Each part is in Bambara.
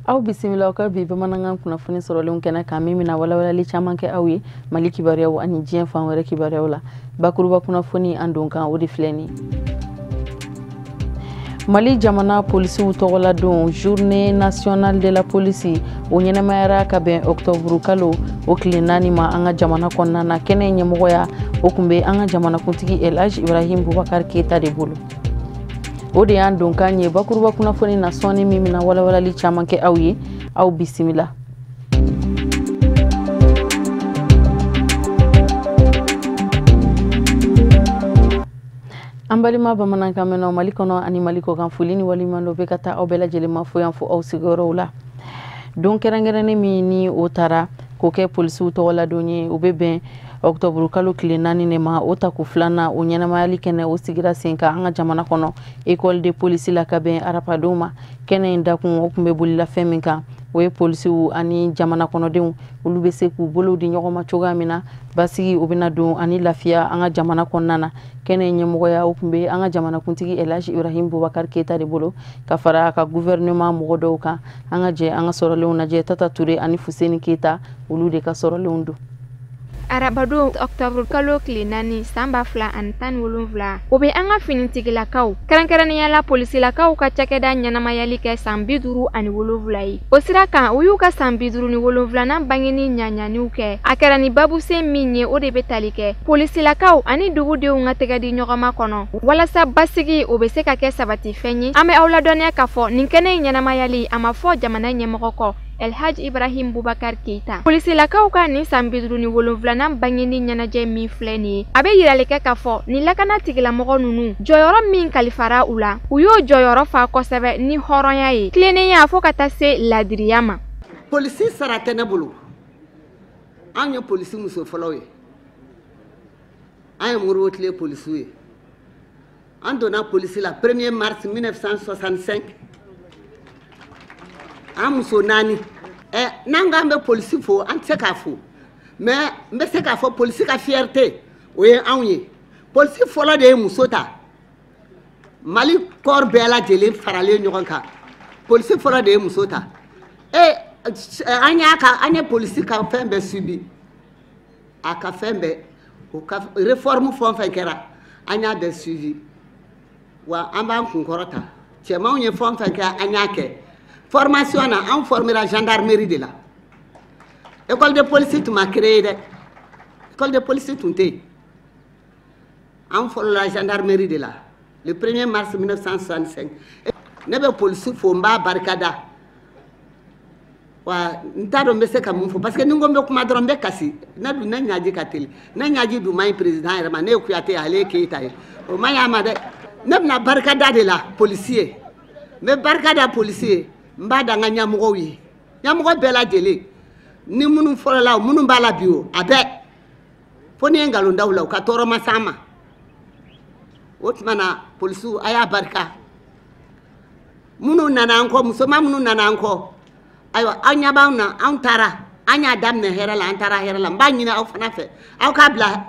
Aw bisimila ka bi bamanankan kunnafoni sɔrɔlenw kɛnɛ kan min bɛna walawalali caman kɛ aw ye Mali kibaruyaw ani diɲɛ fan wɛrɛ kibaruyaw la. Bakuruba kunnafoni an don kan o de filɛ nin. Mali jamana polisiw tɔgɔladon Journée nationale de la police o ɲɛnamayara ka bɛn octobre kalo o tile 4 ma an ka jamana kɔnɔna na. Kɛnɛ ɲɛmɔgɔya o kun bɛ an ka jamanakuntigi Elhaji Ibrahim Boubacar Keita de bolo. O de y'an don kan ye bakuruba kunnafoni na sɔnni min bɛna walawalali caman kɛ aw ye. Aw bisimila. An balima bamanankan mɛnnaw Mali kɔnɔ ani Mali kɔkan foli ni waliɲuman bɛ ka taa aw bɛɛ lajɛlen ma fo yan fo aw sigiyɔrɔw la. Don kɛrɛnkɛrɛnnen min ni o taara k'o kɛ polisiw tɔgɔladon ye o bɛ bɛn octobre kalo tile 4 de ma. O tako filanan o ɲɛnamayali kɛnɛ o sigira sen kan an ka jamana kɔnɔ école de police la ka bɛn arabadenw ma. Kɛnɛ in dakun o kun bɛ bolila fɛn min kan o ye polisiw ani jamana kɔnɔdenw olu bɛ se k'u bolo di ɲɔgɔn ma cogoya min na basigi o bɛna don ani lafiya an ka jamana kɔnɔna na. Kɛnɛ ɲɛmɔgɔya o kun bɛ an ka jamanakuntigi Elhaji Ibrahim Boubacar Keita de bolo ka fara a ka gouvernement mɔgɔ dɔw kan. An ka jɛ an ka sɔrɔlenw lajɛ Tata Ture ani Fuseni Keita olu de ka sɔrɔlenw don. Arabadon octobre kalo tile 4 san 2017 o bɛ an ka finitigilakaw kɛrɛnkɛrɛnnenya polisilakaw ka cakɛda ɲɛnamayali kɛ san 57 ye. O sira kan u y'u ka san 57nan bangeni ɲaɲaniw kɛ. A kɛra ni babusen min ye o de bɛ tali kɛ polisilakaw ani dugudenw ka tɛgɛ di ɲɔgɔnma kɔnɔ walasa basigi o bɛ se ka kɛ sabatifɛn ye. An bɛ aw ladɔnniya k'a fɔ nin kɛnɛ in ɲɛnamayali a ma fɔ jamana ɲɛmɔgɔ kɔ Elhaji Ibrahim Boubacar Keita. Polisilakaw ka nin san 57nan bangeni ɲɛnajɛ min filɛ nin ye a bɛ yirali kɛ k'a fɔ ni lakana tigilamɔgɔ ninnu jɔyɔrɔ min kalifara u la u y'o jɔyɔrɔ fa kosɛbɛ ni hɔrɔnya ye tilennenya fo ka taa se ladiriya ma. Polisi sara tɛ ne bolo. An ye polisi muso fɔlɔw ye. An ye Moribo tile polisiw ye. An donna polisi la 1er mars 1965. An muso 4 n'an k'an bɛ polisi fo an tɛ se k'a fo mais n bɛ se k'a fɔ polisi ka fierté o ye anw ye. Polisi fɔlɔ de ye muso ta Mali corps bɛɛ lajɛlen faralen ɲɔgɔn kan. Polisi fɔlɔ de ye muso ta an ye polisi ka fɛn bɛɛ subi a ka fɛn bɛɛ o ka réforme fɛn o fɛn kɛra an y'a bɛɛ suivi wa an b'an kunkɔrɔta cɛmanw ye fɛn o fɛn kɛ an y'a kɛ. Formation na an formera gendarmerie de la. École de police tun ma créé dɛ. École de police tun tɛ yen. An formera gendarmerie de la le 1er mars 1965. Ne bɛ polisi fo n b'a barikada. Wa n t'a dɔn n bɛ se ka mun fɔ parce que ni n ko n bɛ kuma dɔrɔn n bɛ kasi. Ne ɲaji ka teli. Ne ɲaji dun man ɲi président yɛrɛ ma. Ne ye Kuyate ye ale ye Keita ye. O ma ɲ'a ma dɛ. Ne bɛna barikada de la polisi ye. N bɛ barikada polisi ye. N b'a da n ka ɲɛmɔgɔw ye. Ɲɛmɔgɔ bɛɛ lajɛlen ni minnu fɔlɔla minnu b'a la bi o a bɛɛ fo ni ye nkalon da u la u ka tɔɔrɔ ma s'an ma. O tuma na polisiw a y'a barika. Minnu nana an kɔ musoman minnu nana an kɔ ayiwa aw ɲɛ b'anw na anw taara an y'a daminɛ hɛrɛ la an taara hɛrɛ la n b'a ɲini aw fana fɛ aw k'a bila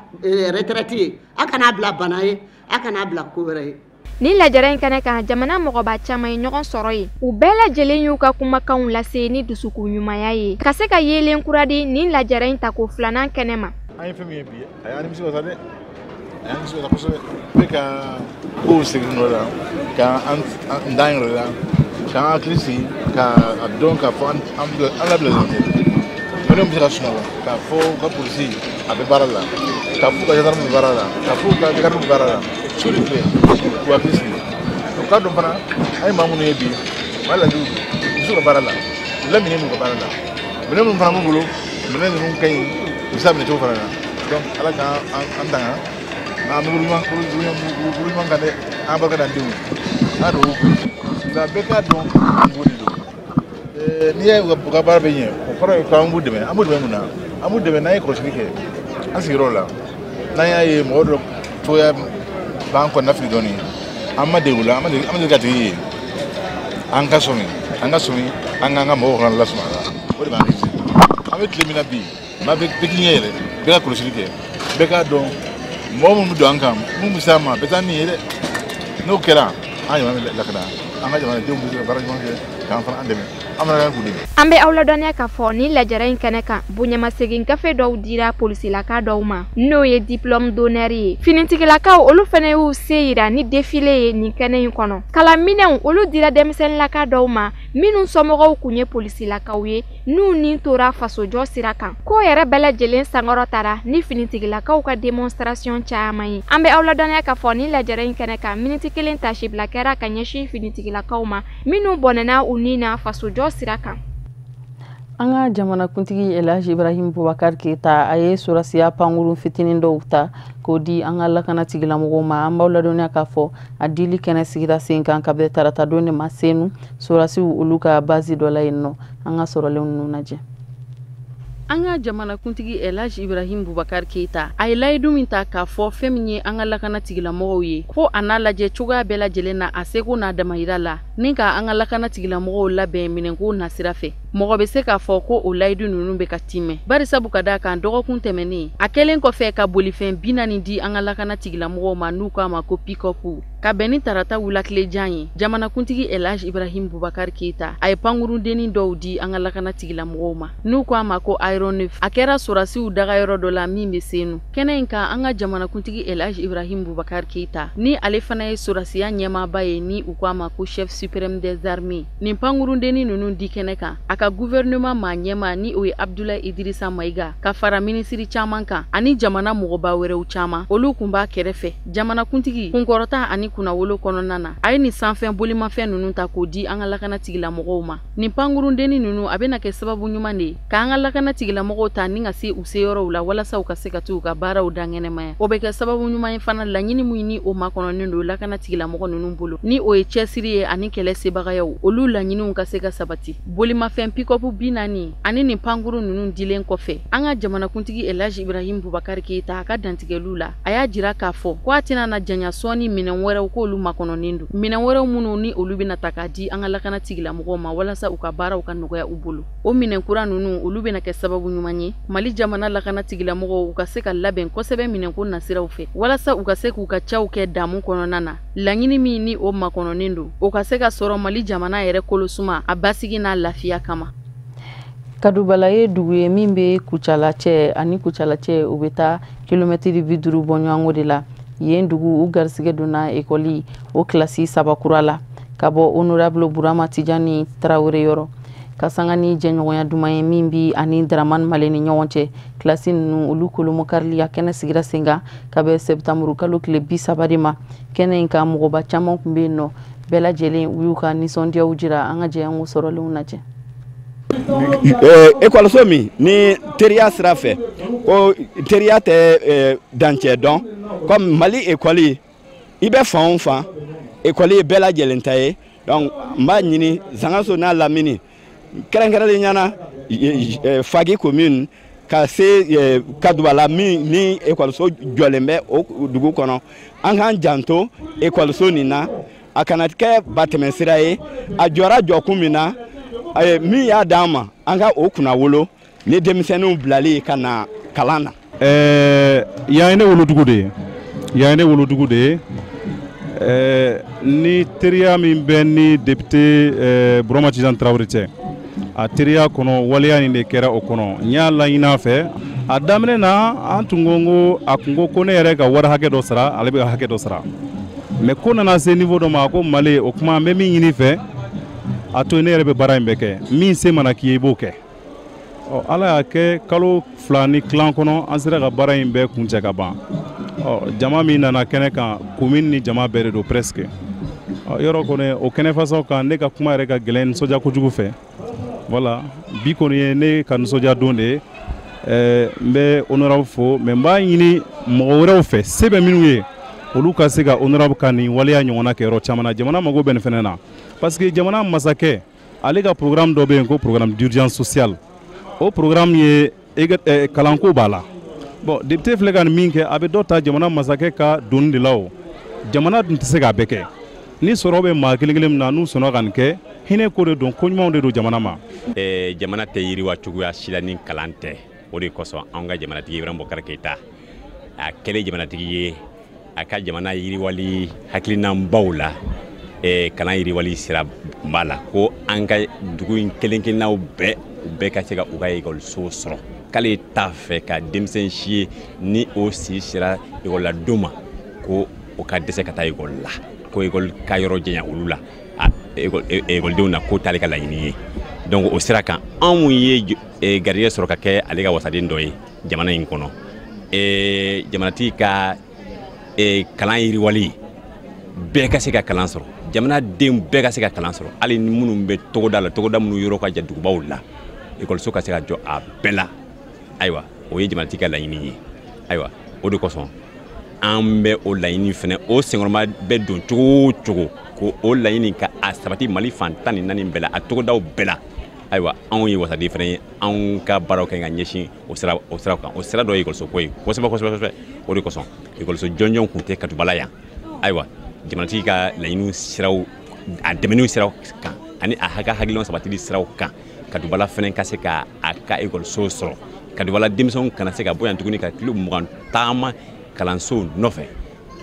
retraite ye aw kan'a bila bana ye aw kan'a bila ko wɛrɛ ye. Ni lajɛrɛ in kɛnɛ kan jamana mɔgɔba caman ye ɲɔgɔn sɔrɔ ye u bɛɛ lajɛlen y'u ka kumakanw lase ni dusukun ɲumanya ye ka se ka yeelen kura di ni lajɛrɛ in tako filanan kɛnɛ ma. An ye fɛn min ye bi a y'an nimisi wasa dɛ a y'an nimisi wasa kosɛbɛ bɛ ka kow segin nɔ la k'an dan yɛrɛ la k'an hakili sigi k'a dɔn k'a fɔ an labilalen tɛ maliɲɛnw bɛ se ka sunɔgɔ k'a fɔ u ka polisi a bɛ baara la k'a fɔ u ka gendarme bɛ baara la k'a fɔ u ka garde bɛ baara la s'il vous plaît u hakili sigi o k'a dɔn fana an ye maa minnu ye bi u b'a lajɛ u bɛ se ka baara la u lamini n'u ka baara la minɛn minnu fana b'u bolo minɛn ninnu ka ɲi u bɛ se ka minɛ cogo fana na donc ala k'an tanga n'an bɛ wuli ɲuman kan dɛ an barika da denw an don nka bɛɛ k'a dɔn an b'o de don n'i y'a ye u ka baara bɛ ɲɛ o kɔrɔ ye ko an b'u dɛmɛ mun na an b'u dɛmɛ n'an ye kɔlɔsili kɛ an sigiyɔrɔ la n'an y'a ye mɔgɔ dɔ cogoya b'an kɔnɔna fili dɔɔnin an ma dege o la an ma deli ka tigi ye an ka sɔmi an k'an ka mɔgɔw fana lasuma o de b'an kisi an bɛ tile min na bi maa bɛɛ k'i ɲɛ yɛlɛ bɛɛ ka kɔlɔsili kɛ bɛɛ k'a dɔn mɔgɔ minnu bɛ don an kan mun bɛ s'a ma bɛɛ taa nin ye dɛ n'o kɛra an jamana bɛ lakana an ka jamanadenw bɛ se ka baara ɲuman kɛ k'an fana an dɛmɛ amana kuni ambe awla doniya ka fo ni lajara in kene kan bunyama segin ka fe dɔw dira polisi la ka dɔw ma n'o ye diplôme d'honneur ye finitigilakaw olu fɛnɛ y'u se yira ni défilé ye nin kɛnɛ in kɔnɔ kalanminɛnw olu dira denmisɛnnilaka dɔw ma minnu somɔgɔw kun ye polisilakaw ye n'u ni tora fasojɔ sira kan ko yɛrɛ bɛɛ lajɛlen sankɔrɔ tara ni finitigilakaw ka démonstration caaman ye an bɛ aw ladɔniya ka fɔ ni lajara in kɛnɛ kan miniti kelen tasibila kɛra ka ɲɛsin finitigilakaw ma minnu bɔnɛna u ni na fasojɔ sira kan. An ka jamanakuntigi Elhaji Ibrahim Boubacar Keita a ye sɔrɔsiya pankuru fitinin dɔw ta k'o di an ka lakanatigilamɔgɔw ma. An b'aw ladɔniya k'a fɔ a dili kɛnɛ sigira sen kan kabini tarata don de ma senu sɔrɔsiw olu ka base dɔ la yen nɔ. An ka sɔrɔlenw ninnu lajɛ. An ka jamanakuntigi Elhaji Ibrahim Boubacar Keita a ye layidu min ta k'a fɔ fɛn min ye an ka lakanatigilamɔgɔw ye ko a n'a lajɛ cogoya bɛɛ lajɛlen na a seko n'a damayira la ni ka an ka lakanatigilamɔgɔw labɛn minɛnko nasira fɛ. Mɔgɔ bɛ se k'a fɔ ko o layidu ninnu bɛ ka timɛ bari sabu ka d'a kan dɔgɔkun tɛmɛnen a kɛlen kɔfɛ ka bolifɛn 40 di an ka lakanatigilamɔgɔw ma n'u k'a ma ko pick-up ka bɛn ni tarata wulatilejan ye jamanakuntigi Elhaji Ibrahim Boubacar Keita a ye pankurudennin dɔw di an ka lakanatigilamɔgɔw ma n'u k'a ma ko Aéronef a kɛra sɔrɔsiw dagayɔrɔ dɔ la min bɛ senu kɛnɛ in kan an ka jamanakuntigi Elhaji Ibrahim Boubacar Keita ni ale fana ye sɔrɔsiya ɲɛmaaba ye ni u k'a ma ko chef suprême des armées nin pankurudennin ninnu di kɛnɛ kan a ka gouvernement ma ɲɛma ni o ye Abdoulaye Idrissa Maïga ka fara minisiri caman kan ani jamana mɔgɔba wɛrɛw caman olu kun b'a kɛrɛfɛ jamanakuntigi kunkɔrɔta ani kunnawolo kɔnɔna na a ye nin sanfɛ bolimafɛn ninnu ta k'o di an ka lakanatigilamɔgɔw ma nin pankurudennin ninnu a bɛna kɛ sababu ɲuman de ye k'an ka lakanatigilamɔgɔw ta ni ka se u seyɔrɔw la walasa u ka se ka t'u ka baaraw da ŋɛnɛmaya o bɛ kɛ sababu ɲuman ye fana laɲini min ni o makɔnɔnen don lakanatigilamɔgɔ ninnu bolo ni o ye cɛsiri ye ani kɛlɛ sebagayaw olu laɲiniw ka se ka sabati bolimafɛn pick-up 40 ani nin pankuru ninnu dilen kɔfɛ an ka jamanakuntigi Elhaji Ibrahim Boubacar Keita a ka dantigɛliw la a y'a jira k'a fɔ ko a tɛna na janya sɔɔni minɛn wɛrɛw k'olu makɔnɔnen don minɛn wɛrɛw minnu ni olu bɛna ta k'a di an ka lakanatigilamɔgɔw ma walasa u ka baaraw ka nɔgɔya u bolo o minɛn kura ninnu olu bɛna kɛ sababu ɲuman ye Mali jamana lakanatigilamɔgɔw u ka se ka labɛn kosɛbɛ minɛnko nasiraw fɛ walasa u ka se k'u ka caw kɛ damu kɔnɔna na laɲini min ni o makɔnɔnen don o ka se ka sɔrɔ Mali jamana yɛrɛ kolosuma a basigi n'a lafiya kama. Kadubala ye dugu ye min bɛ Kucala cɛ ani Kucala cɛ u bɛ taa kilomɛtiri 50 bɔ ɲɔgɔn de la yen dugu u garisɛgɛ donna ekɔli o kilasi 3 kura la ka bɔ honorable Burama Tijani Tarawele yɔrɔ ka sanga ni jɛɲɔgɔnya duman ye min bi ani Dramane Male ni ɲɔgɔn cɛ kilasi ninnu olu kolomo karili a kɛnɛ sigira sen kan ka bɛn septembre kalo tile 30 de ma kɛnɛ in kan mɔgɔba caman tun bɛ yen nɔ bɛɛ lajɛlen u y'u ka nisɔndiyaw jira an ka jɛɲɔgɔn sɔrɔlenw lajɛ. Ekɔliso min ni teriya sira fɛ ko teriya tɛ dancɛ dɔn comme Mali ekɔli i bɛ fan o fan ekɔli ye bɛɛ lajɛlen ta ye donc n b'a ɲini Zangaso n'a lamini kɛrɛnkɛrɛnnen ɲɛna Fagi commune ka se Kadubala min ni ekɔliso jɔlen bɛ o dugu kɔnɔ an k'an janto ekɔliso nin na a kana kɛ batɛmɛsira ye a jɔra jɔkun min na min y'a d'an ma an ka o kunnawolo ni denmisɛnninw bilali ka na kalan na. Yan ye ne wolodugu de ye yan ye ne wolodugu de ye ni teriya min bɛ ni député Burama Tijani Tarawele cɛ a teriya kɔnɔ waleya nin de kɛra o kɔnɔ n y'a laɲini a fɛ a daminɛ na an tun ko a kun ko ne yɛrɛ ka wari hakɛ dɔ sara ale bɛ ka hakɛ dɔ sara mais ko nana se niveau dɔ ma ko Mali o kuma n bɛ min ɲini fɛ a to ne yɛrɛ bɛ baara in bɛɛ kɛ min se mana k'i ye i b'o kɛ ala y'a kɛ kalo 2 ni tilan kɔnɔ an sera ka baara in bɛɛ kuncɛ ka ban jama min nana kɛnɛ kan commune ni jama bɛɛ de don presque yɔrɔ kɔni o kɛnɛ façon kan ne ka kuma yɛrɛ ka gɛlɛn nisɔndiya kojugu fɛ voilà bi kɔni ye ne ka nisɔndiya don de ye n bɛ honorable fo mais n b'a ɲini mɔgɔ wɛrɛw fɛ se bɛ minnu ye olu ka se ka honorable ka nin waleya ɲɔgɔnna kɛ yɔrɔ caman na jamana mago bɛ nin fɛnɛ na parce que jamana masakɛ ale ka programme dɔ bɛ yen ko programme d'urgence sociale o programme ye kalanko b'a la bon député filɛ ka nin min kɛ a bɛ dɔ ta jamana masakɛ ka donni de la o jamana dun tɛ se k'a bɛɛ kɛ ni sɔrɔ bɛ maa kelen kelen min na n'u sɔnna ka nin kɛ hinɛ ko de don ko ɲumanw de don jamana ma. Jamana tɛ yiriwa cogoya si la ni kalan tɛ o de kosɔn anw ka jamanatigi Ibrahim Boubacar Keita a kɛlen jamanatigi ye a ka jamana yiriwali hakilinabaw la kalan yiriwali sira b'a la ko an ka dugu in kelen-kelennaw bɛɛ ka se ka u ka ekɔliso sɔrɔ k'ale t'a fɛ ka denmisɛn si ye ni o si sera ekɔliladon ma ko o ka dɛsɛ ka taa ekɔli la ko ekɔli ka yɔrɔ janya olu la ekɔlidenw na ko t'ale ka laɲini ye donc o sira kan anw ye garijɛgɛ sɔrɔ ka kɛ ale ka wasaden dɔ ye jamana in kɔnɔ jamanatigi ka kalan yiriwali bɛɛ ka se ka kalan sɔrɔ jamanaden bɛɛ ka se ka kalan sɔrɔ hali ni minnu bɛ togoda la togoda minnu yɔrɔ ka jan dugubaw la ekɔliso ka se ka jɔ a bɛɛ la ayiwa o ye jamanatigi ka laɲini ye ayiwa o de kosɔn an bɛ o laɲini fɛnɛ o senkɔrɔma bɛ don cogo o cogo ko o laɲini ka a sabati Mali fan 14 bɛɛ la a togodaw bɛɛ la ayiwa anw ye wasaden fɛnɛ ye anw ka baaraw kɛ ka ɲɛsin o sira kan o sira dɔ ye ekɔliso ko ye kosɛbɛ o de kosɔn ekɔliso jɔnjɔn kun tɛ Katubala yan ayiwa jamanatigi ka laɲiniw siraw a dɛmɛniw siraw kan ani a ka hakilinaw sabatili siraw kan Katubala fɛnɛ ka se ka a ka ekɔliso sɔrɔ Katubala denmisɛnw kana se ka bɔ yan tuguni ka kilo 20 taama kalanso nɔfɛ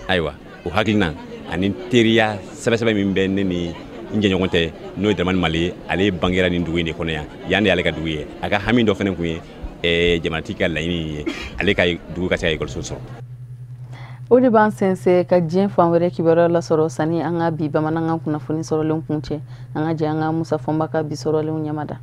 ayiwa o hakilina ani teriya sɛbɛsɛbɛ min bɛ ne ni n jɛɲɔgɔn tɛ n'o ye Dramani Male ye ale bangera nin dugu in de kɔnɔ yan de y'ale ka dugu ye a ka hami dɔ fɛnɛ kun ye jamanatigi ka laɲini ye ale ka dugu ka se ka ekɔliso sɔrɔ o de b'an sɛnsɛn ka diɲɛ fan wɛrɛ kibaruya lasɔrɔ sani an ka bi bamanankan kunnafoni sɔrɔlen kun cɛ an ka jɛ an ka Musa Fɔnba ka bi sɔrɔlenw ɲɛmada.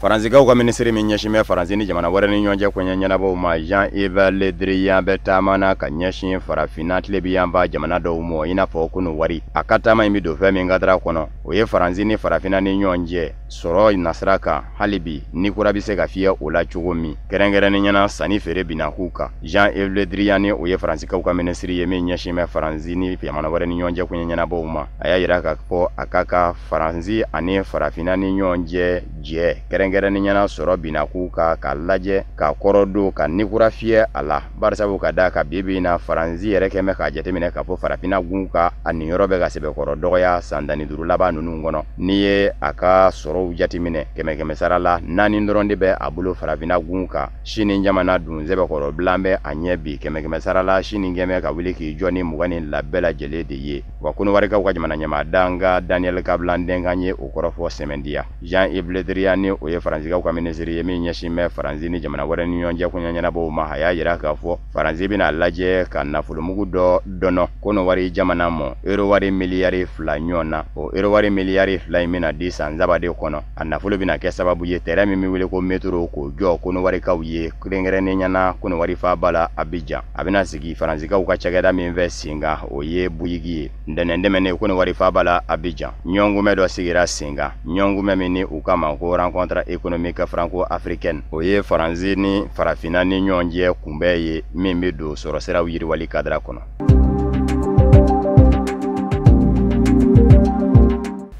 Faransicaw ka minisiri min ɲɛsin bɛ Faransi ni jamana wɛrɛ ni ɲɔgɔn cɛ koɲɛ ɲɛnabɔw ma Jean-Yves Le Drian bɛ taama na ka ɲɛsin farafinna tilebiyanba jamana dɔw mɔ i n'a fɔ kunu wari a ka taama in bi don fɛn min kadira kɔnɔ o ye Faransi ni farafinna ni ɲɔgɔn cɛ sɔrɔ nasira kan hali bi ni kura bɛ se ka fiyɛ o la cogo min kɛrɛnkɛrɛnnenya sanni feere bina k'u kan Jean-Yves Le Drian ni o ye Faransicaw ka minisiri ye min ɲɛsin bɛ Faransi ni jamana wɛrɛ ni ɲɔgɔn cɛ koɲɛ ɲɛnabɔw ma a y'a yira k'a fɔ a ka kan Faransi ani farafinna ni ɲɔgɔn cɛ jɛ kɛrɛnkɛrɛnnenya sɔrɔ bina k'u kan ka lajɛ ka kɔrɔdon ka nikura fiyɛ a la barisabu ka da ka bibi na Faransi yɛrɛ kɛmɛ ka jateminɛ ka fɔ farafinna gun ka a niyɔrɔ bɛ ka sɛbɛkɔrɔ dɔgɔya san 15 laban ninnu kɔnɔ ni ye a ka sɔrɔw jateminɛ kɛmɛ sara la 4 dɔrɔn de bɛ a bolo farafinna gun kan sini jamana dun sɛbɛkɔrɔ bilan bɛ a ɲɛ bi kɛmɛ sara la sini kɛmɛ ka wuli k'i jɔ ni 22 bɛɛ lajɛlen de ye wa Konowarikaw ka jamana ɲɛmaa danga Daniel Kablan denkan ye o kɔrɔfɔ sɛmɛndiya Jean-Yves Le Drian ni o ye Faransicaw ka minisiri ye min ɲɛsin bɛ Faransi ni jamana wɛrɛ ni ɲɔgɔn cɛ koɲɛ ɲɛnabɔw ma a y'a yira k'a fɔ Faransi bɛna lajɛ ka nafolomugu dɔ dɔnɔ Konowari jamana mɔ euro wari miliyari 2 ɲɔgɔn na o euro wari miliyari 2 in bɛna di san saba de kɔnɔ a nafolo bɛna kɛ sababu ye terrain min bɛ wele ko métro k'o jɔ Konowarikaw ye kɛrɛnkɛrɛnnenya na Konowari faaba la Abidjan a bɛna sigi Faransikaw ka cakɛda min fɛ sen kan o ye Buyigi ye ntɛnɛn Konowari faaba la Abidjan ɲɔgɔnkunbɛ dɔ sigira sen kan ɲɔgɔnkunbɛ min ni u kama ko rencontre économique franco-africaine o ye Faransi ni farafinna ni ɲɔgɔn cɛ kunbɛ ye min bɛ don sɔrɔ siraw yiriwali kadira kɔnɔ.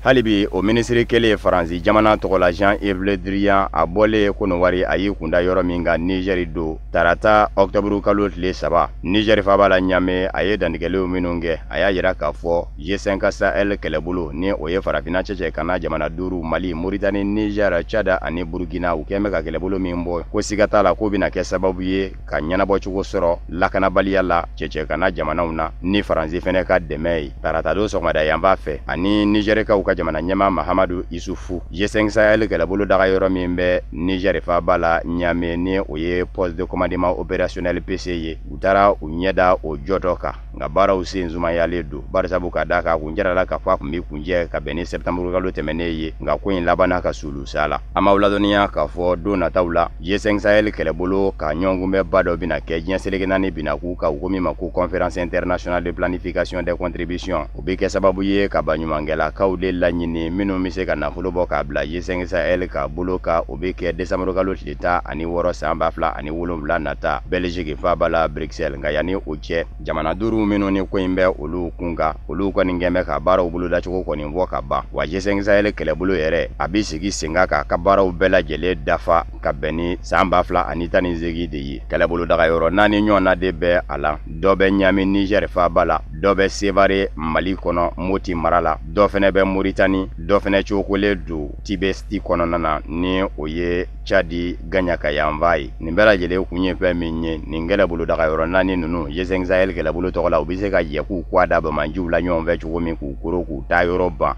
hali bi o minisiri kelen Faransi jamana tɔgɔ la Jean-Yves Le Drian a bɔlen Konowari a y'i kunda yɔrɔ min kan Niger do tarata octobre kalo tile 3 Niger faaba la Niamey a ye dantigɛliw minnu kɛ a y'a yira k'a fɔ G5 Sahel kɛlɛbolo ni o ye farafinna cɛcɛ kana jamana 5 Mali Mauritanie Niger Tchad ani Burkina u kɛn bɛ ka kɛlɛbolo min bɔ ko siga t'a la ko bɛna kɛ sababu ye ka ɲɛnabɔcogo sɔrɔ lakanabaliya la cɛcɛ kana jamanaw na ni Faransi fɛnɛ ka dɛmɛ ye tarata don sɔgɔmada yan b'a fɛ ani Nigerikaw ka jamana ɲɛma Mahamadu Isufu G5 Sahel kɛlɛbolo daga yɔrɔ min bɛ Niger faaba la Niamey ni o ye poste de commandement opérationnel PC ye u taara u ɲɛda o jɔtɔ kan nka baaraw sen zumayalen don barisabu ka da kan kun jarala ka fɔ a kun bɛ kunjɛ ka bɛn ni septembre kalo tɛmɛnen ye nka ko in labanna ka sulu sa la an b'aw ladɔnniya k'a fɔ don nataw la G5 Sahel kɛlɛbolo ka ɲɔgɔnkunbɛba dɔ bɛna kɛ diɲɛ seleke naani bɛna k'u ka u ko min ma ko conférence internationale de planification des contributions o bɛ kɛ sababu ye ka baɲumankɛlakaw de laɲini minnu bɛ se ka nafolo bɔ k'a bila G5 Sahel ka bolo kan o bɛ kɛ décembre kalo tile 16 san 2017 nata Belgique faaba la Bruxelles nka yanni o cɛ jamana 5 minnu ni ko in bɛ olu kunga olu kɔni gɛnbɛ ka baaraw bolodacogo kɔni bɔ ka ban wa G5 Sahel kɛlɛbolo yɛrɛ a bɛ sigi senga kan ka baaraw bɛɛ lajɛlen dafa ka bɛn ni san 2018 de ye kɛlɛbolo daga yɔrɔ 4 ɲɔgɔnna de bɛ a la dɔ bɛ Ɲami Niger faaba la dɔ bɛ Sevare Mali kɔnɔ Moti mara la dɔ fɛnɛ bɛ Mauritanie dɔ fɛnɛ cokolen do Tibesti kɔnɔna na ni o ye Chadi Ganyaka yanfa ye nin bɛɛ lajɛlen kun ye fɛn min ye nin kɛlɛbolo daga yɔrɔ 4 ninnu G5 Sahel kɛlɛbolo tɔgɔ la u bɛ se ka yɛ k'u kwa da bamanjiw la ɲɔgɔn fɛ cogo min k'u koro k'u taa yɔrɔ ban.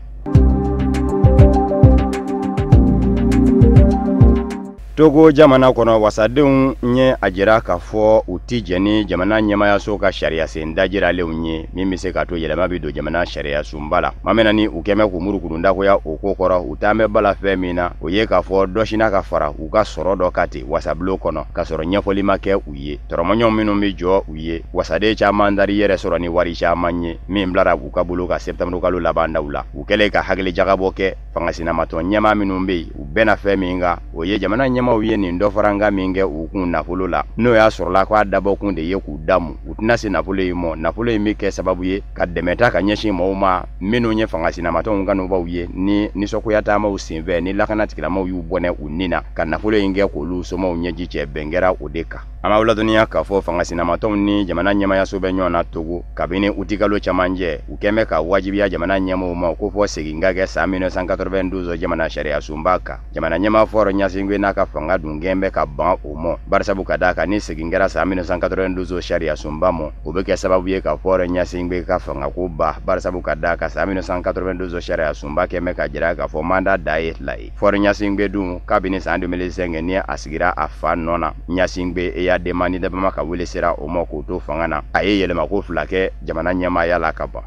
Togo jamana kono wasadenw nye a jira k'a fɔ u ti jɛni jamana ɲɛmayaso ka sariya sen dajiralenw ye min bɛ se ka to yɛlɛma bi don jamana sariya sunba la ma mɛna ni u kɛmɛ k'u murukurundagoya o ko kɔrɔ u t'an bɛ bala fɛn min na o ye k'a fɔ dɔ sina ka fara u ka sɔrɔ dɔ ka ten wasabilo kɔnɔ ka sɔrɔ ɲɛfɔli ma kɛ u ye tɔrɔmɔɲɔw minnu bɛ jɔ u ye wasaden caman dari yɛrɛ sɔrɔ ni wari caman ye min bilara u ka bolo ka septembre kalo laban daw la u kɛlen ka hakili jagabɔ kɛ fangasinamatɔ ɲɛma minnu bɛ yen u bɛna fɛn min kan o ye jamana ɲɛmaw ye nin dɔ faranga min kɛ u kun nafolo la n'o y'a sɔrɔla k'a dabɔ kun de ye k'u damu u tɛna se nafolo in mɔ nafolo in bɛ kɛ sababu ye ka dɛmɛta ka ɲɛsin mɔgɔw ma minnu ye fangasinamatɔw ka nubaw ye ni nisɔngoya taamaw senfɛ ni lakana tigilamaw y'u bɔnɛ u nin na ka nafolo in kɛ k'olu somɔw ɲɛji cɛ bɛn kɛra o de kan an b'a ladɔnniya k'a fɔ fangasinamatɔw ni jamana ɲɛmayaso bɛ ɲɔgɔn na Togo kabini uti kalo camancɛ u kɛn bɛ ka wajibiya jamana ɲɛmɔgɔw ma ko fɔ segin ka kɛ san 1992 jamana sariya sunba kan jamana ɲɛma fɔlɔ Ɲasingbe n'a ka fanga dun gɛn bɛ ka ban o mɔ barisabu ka d'a kan ni segin kɛra san 1992 sariya sunba mɔ o bɛ kɛ sababu ye ka fɔlɔ Ɲasingbe ka fanga ko ba barisabu ka d'a kan san 1992 sariya sunba kɛn bɛ ka jira k'a fɔ mandat da ye fila ye fɔlɔ Ɲasingbe dun kabini san 2005 ni a sigira a fa nɔ na Ɲasingbe y'a demandi dɛbɛma ka wele sera o ma k'o to fanga na a ye yɛlɛma ko fila kɛ jamana ɲɛmaaya la ka ban.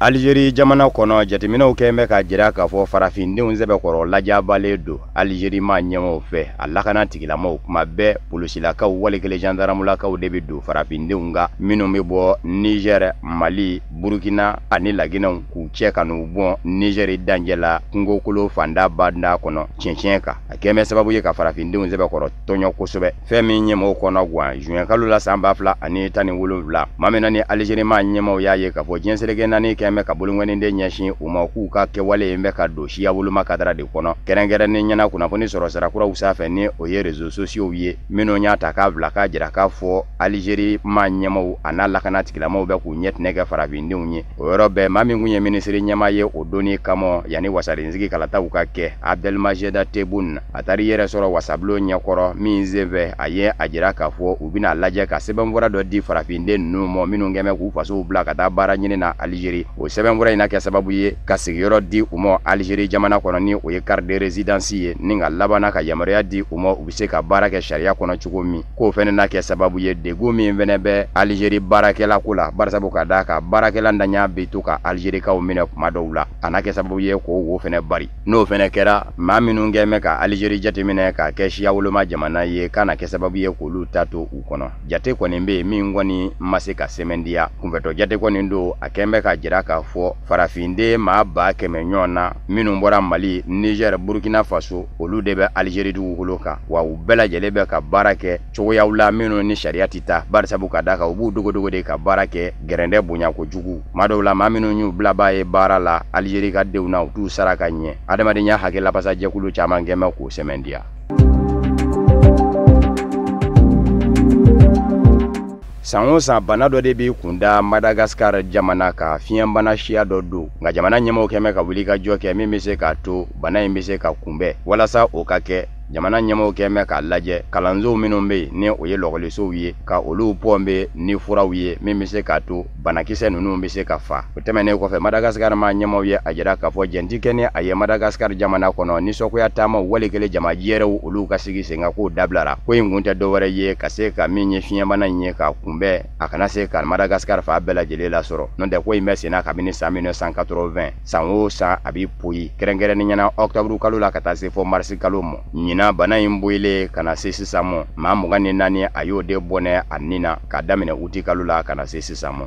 Algérie jamana kɔnɔ jateminɛw kɛn bɛ ka jira k'a fɔ farafindenw sɛbɛkɔrɔ lajabalen don Algérie ma ɲɛmaw fɛ a lakana tigilamaw kuma bɛɛ polisilakaw walikelen gendarmulakaw de bɛ don farafindenw kan minnu bɛ bɔ Niger Mali Burkina ani Laginɛw k'u cɛ ka n'u bɔn Niger dancɛ la kungokolo fanda banda kɔnɔ tiɲɛtiɲɛ kan a kɛn bɛ sababu ye ka farafindenw sɛbɛkɔrɔ tɔɲɔ kosɛbɛ fɛn min ɲɛmaw kɔnɔ guan juin kalo la san 2017 ma mɛna ni Algérie ma ɲɛmaw y'a ye k'a fɔ diɲɛseleke naani kɛn bɛ ka bolongɛniden ɲɛsin u ma k'u ka kɛwale in bɛ ka don siya woloma kadara de kɔnɔ kɛrɛnkɛrɛnnen ɲɛna kunnafoni sɔrɔ sarakuraw sanfɛ ni o ye réseaux sociaux ye minnu y'a ta k'a bila k'a jira k'a fɔ Algérie ma ɲɛmaw a n'a lakana tigilamaw bɛ k'u ɲɛtinɛ kɛ farafindenw ye o yɔrɔ bɛɛ maa min kun ye minisiri ɲɛma ye o donni kama yanni wasarensigi kalataw ka kɛ Abdelmajid Tebboune a taari yɛrɛ sɔrɔ wasabilo ɲɛkɔrɔ min senfɛ a ye a jira k'a fɔ u bɛna lajɛ ka sɛbɛnfura dɔ di farafinden ninnu ma minnu kɛn bɛ k'u fasow bila ka taa baara ɲini na Algérie o sɛbɛnfura in na kɛ sababu ye ka sigiyɔrɔ di u ma Algérie jamana kɔnɔ ni o ye carte de résidence ye ni ka labanna ka yamaruya di u ma u bɛ se ka baara kɛ sariya kɔnɔ cogo min k'o fɛnɛ na kɛ sababu ye degun min fɛnɛ bɛ Algérie baarakɛla ko la barisabu ka d'a kan baarakɛla ntanya bɛ to ka Algérikaw minɛ kuma dɔw la a na kɛ sababu ye k'o wo fɛnɛ bari n'o fɛnɛ kɛra maa minnu kɛn bɛ ka Algérie jateminɛ k'a kɛ siya woloma jamana ye k'a na kɛ sababu ye k'olu ta to u kɔnɔ jate kɔni bɛ yen min kɔni ma se ka sɛmɛn diya kunfɛtɔ jate kɔni don a kɛn bɛ ka jira k'a fɔ farafinden maa 100 ɲɔgɔn na minnu bɔra Mali Niger Burkina Faso olu de bɛ Algérie dugukolo kan wa u bɛɛ lajɛlen bɛ ka baara kɛ cogoyaw la minnu ni sariya ti ta barisabu ka d'a kan u b'u dogodogo de ka baara kɛ gɛrɛndɛ bonya kojugu maa dɔw la maa minnu y'u bilabaa ye baara la Algérie ka denw na u t'u sara ka ɲɛ adamadenya hakililapasa jɛkulu caman kɛn bɛ k'o sɛmɛn diya. San o san bana dɔ de bɛ kunda Madagascar jamana ka fiɲɛbana siya dɔ don nka jamana ɲɛmɔgɔw kɛn bɛ ka wuli ka jɔ kɛ min bɛ se k'a to bana in bɛ se ka kunbɛn walasa o ka kɛ jamana ɲɛmɔgɔw kɛn bɛ k'a lajɛ kalansow minnu bɛ yen ni o ye lɔgɔlisow ye ka olu pɔnbe ni furaw ye min bɛ se k'a to banakisɛ ninnu bɛ se ka fa o tɛmɛnen kɔfɛ Madagascar ma ɲɛmɔgɔw ye a jira k'a fɔ jɛnti kɛ ni a ye Madagascar jamana kɔnɔ nisɔngoya taamaw walikelen jamaji yɛrɛw olu ka sigi sen kan k'o dabilara ko in kun tɛ dɔwɛrɛ ye ka se ka min ye fiɲɛbana in ye k'a kunbɛn a kana se ka Madagascar fa bɛɛ lajɛlen lasɔrɔ n'o tɛ ko in bɛ senna kabini san 1980 san o san a bɛ poyi kɛrɛnkɛrɛnnen ɲɛna octobre kalo la ka taa se fɔ mars kalo ma bana in boyile kana se sisan mɔ maa 24 a y'o de bɔnɛ a nin na ka daminɛ uti kalo la kana se sisan mɔ.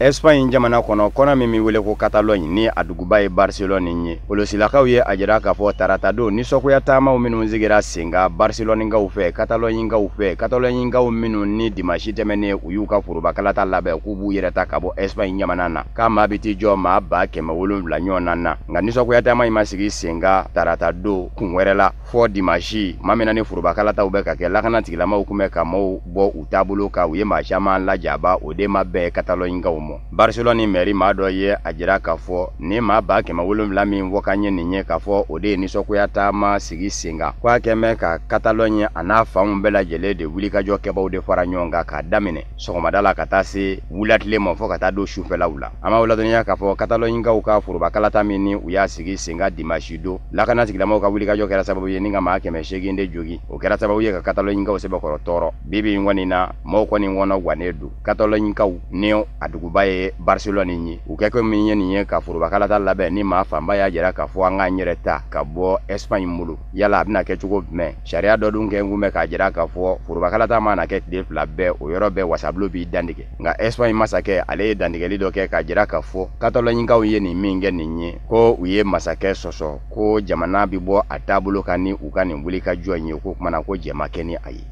Espagne jamana kono kona mi wele ko Catalogne ni aduguba e Barcelone nye olosilakaw ye ajira ka fo tarata do ni sokuya tama minnu zigira singa Barcelone ngaw fe Catalogne ngaw fe Catalogne ngaw minnu ni dimanche temene uyuka furuba kalata labe kubu yereta kabo Espagne jamana na kama biti jo ma ba kema wolumla nyona na nga ni sokuya tama imasigi singa tarata do kunwerela fo dimanche mamena ni furuba kalata ubeka ke lakana tigilama ukume kamo bo utabulo ka uye ma chama la jaba ode mabe Catalogne ngaw mo Barcelone meri ma do ye ajira ka fo ni ma ba kema wolumla min wokanye ninye ka fo ode ni sokuya tama sigi singa kwa keme ka Catalogne ana famu bela jele de wuli ka jo keba de fara nyonga ka damine sokomadala katase wulatle mo fo kata do shufela wula ama wula dunya ka fo Catalogne ga uka furuba kalata mini uya sigi singa dimanche do lakana tigilamo ka wuli ka jo kera sababu ye ninga ma keme sheginde jogi o kera sababu ye ka Catalogne ga osebe ko toro bibi ngoni na mo ko ni wono gwanedu Catalogne ka ni adugubaye Barcelone ni ukeko minye ni ka furuba kalata labe ni ma famba ya jera ka fo anga nyereta ka bo Espagne mulu yala abina ke chugo me sharia do dun ke ngume ka jera ka fo furuba kalata mana ke de flabe o yoro be wasablo bi dandige nga Espagne masake ale dandige lido ke ka jera ka fo Catalogne ka uye ni minge ninye ko uye masake soso ko jamana bi bo atabulo kani ukani mbuli ka joanye ko kuma na ko jema keni ayi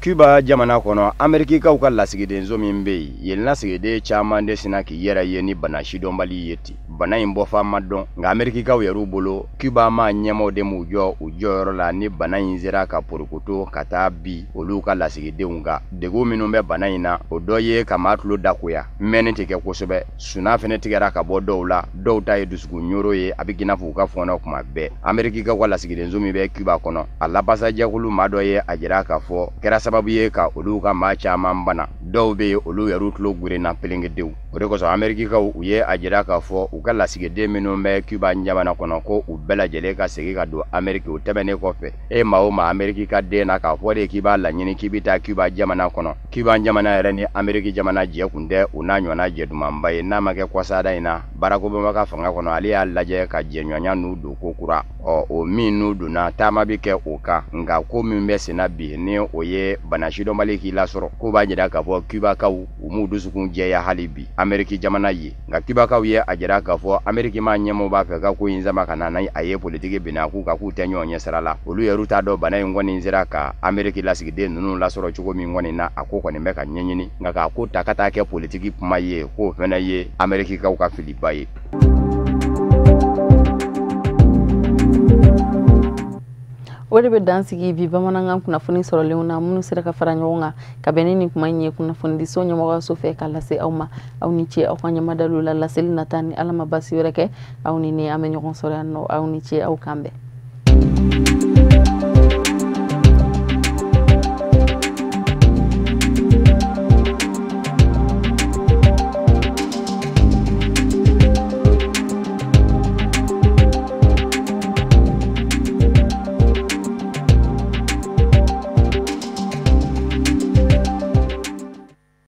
Cuba jamana kono Ameriki ka uka lasigide nzo mimbe yelna sigide chama ndesina ki yera yeni bana shidombali yeti bana imbo fama don nga Ameriki ka yeru bolo Cuba ma nyemo de mujo ujoro la ni bana inzira ka porukuto kata bi oluka lasigide unga dego minumbe bana ina odoye kama tulo dakuya meni tike kosobe suna fene tigera ka bodo la douta e dusugu nyoro ye abigina fuka fona kuma be Ameriki ka wala sigide nzo mibe Cuba kono ala basa jakulu madoye ajira ka fo kera sababu ye ka olu ka ma caman bana dɔw be olu yɛrɛ tulo gure na pelengedenw o de kosɔn Amerikikaw u ye a jira k'a fɔ u ka lasigiden minnu bɛ Cuba jamana kɔnɔ ko u bɛɛ lajɛlen ka segin ka don Ameriki o tɛmɛnen kɔfɛ e maa o maa Ameriki ka den na k'a fɔ de k'i b'a laɲini k'i bɛ taa Cuba jamana kɔnɔ Cuba jamana yɛrɛ ni Ameriki jamana jɛ kun tɛ u n'a ɲɔgɔnna jɛdumanba ye n'a ma kɛ kɔsada in na Barack Obama ka fanga kɔnɔ ale y'a lajɛ ka jɛɲɔgɔnya n'u don ko kura o min n'u donna taama bi kɛ o kan nka ko min bɛ senna bi ni o ye bana sidɔnbali k'i lasɔrɔ ko b'a jira k'a fɔ Cubakaw u m'u dusukun jɛya hali bi Ameriki jamana ye nka Cubakaw ye a jira k'a fɔ Ameriki ma ɲɛmɔgɔ b'a fɛ ka ko in sama ka na a ye politiki bina k'u tɛ ɲɔgɔn ɲɛ sira la olu yɛrɛ t'a dɔn bana in kɔni sera ka Ameriki lasigiden ninnu lasɔrɔ cogo min kɔni na a ko kɔni bɛ ka ɲɛɲini nka k'a ko ta ka taa kɛ politiki kuma ye k'o fɛnɛ ye Amerikikaw ka filiba ye. O de bɛ dansigi bi bamanankan kunnafoni sɔrɔlenw na minnu sera ka fara ɲɔgɔn kan ka bɛn ni nin kuma in ye kunnafonidiso ɲɛmɔgɔyaso fɛ ka lase aw ma aw ni ce aw ka ɲɛmadaliw la laseli nata ni Ala ma basi wɛrɛ kɛ aw ni ne an bɛ ɲɔgɔn sɔrɔ yan nɔ aw ni ce aw kan bɛn